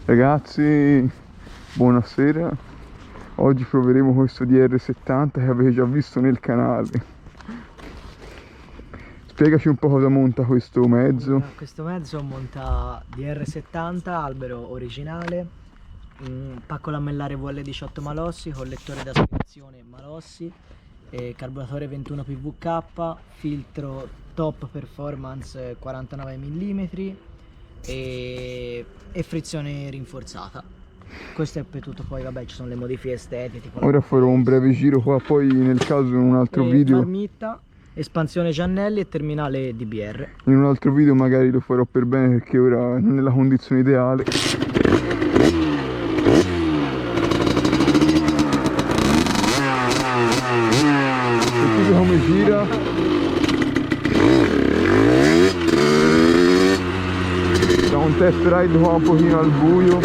Ragazzi, buonasera. Oggi proveremo questo DR70 che avete già visto nel canale. Spiegaci un po' cosa monta questo mezzo. Questo mezzo monta DR70, albero originale, pacco lamellare VL18 Malossi, collettore d'aspirazione Malossi, carburatore 21 PVK, filtro top performance 49 mm e frizione rinforzata. Questo è per tutto, poi vabbè ci sono le modifiche estetiche. Ora farò un breve giro qua, poi nel caso in un altro video. Marmitta, espansione Giannelli e terminale DBR. In un altro video magari lo farò per bene perché ora non è la condizione ideale. Sentite come gira. Da un test ride qua un pochino al buio.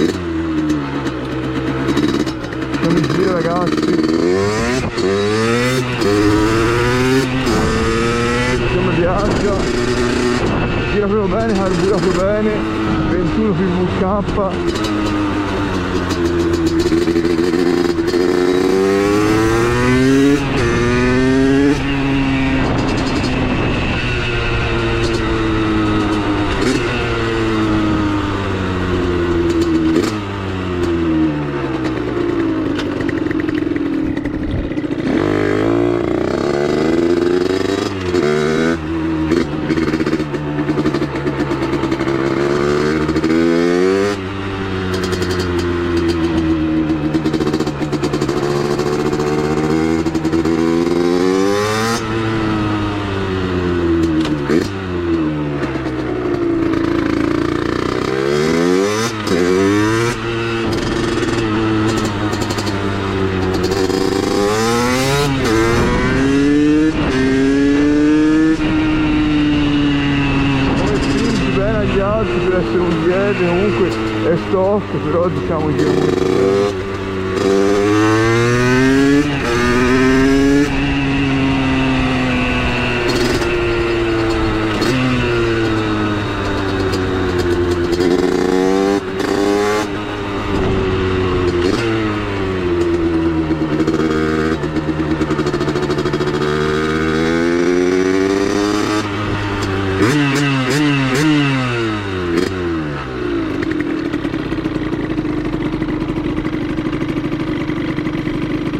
Come gira, ragazzi. Come viaggia. Gira proprio bene, carburato bene. 21 PVK. Per essere un DR comunque è stock, però diciamo che è molto bello.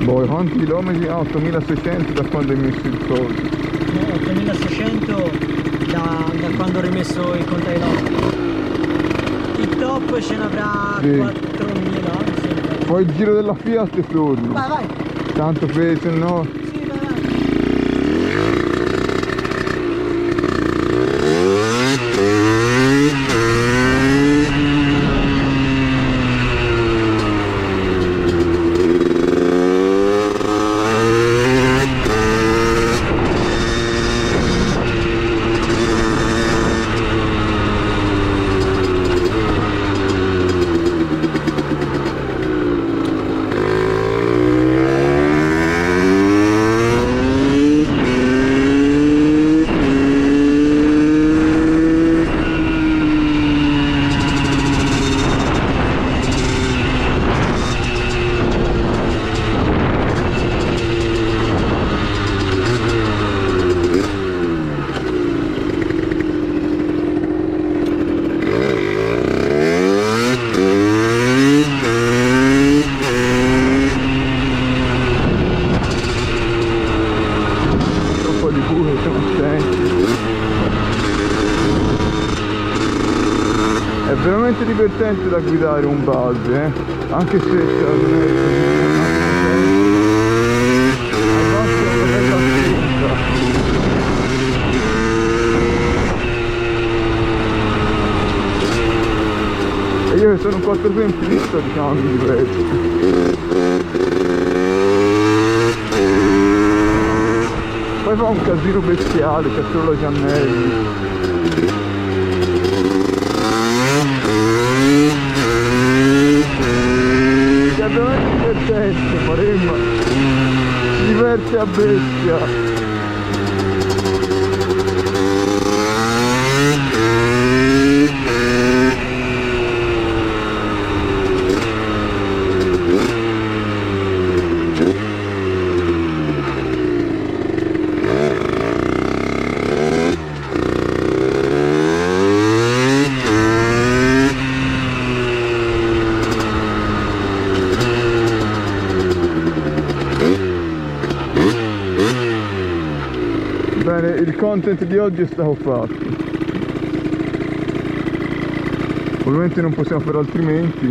Boh, quanti chilometri? 8600 da quando hai messo il soldo? No, 8600 da quando ho rimesso il container. Il top ce n'avrà Sì. 4000. Poi il giro della Fiat e torno. Vai, vai. Tanto per se no. Sì, vai, vai. È veramente divertente da guidare un base, anche se non è e io che sono un quattrotemplista, diciamo, mi diverto. Poi fa un casino bestiale, c'è solo la Giannelli. È veramente divertente, Maremma si diverte a bestia. Bene, il content di oggi è stato fatto. Ovviamente non possiamo fare altrimenti.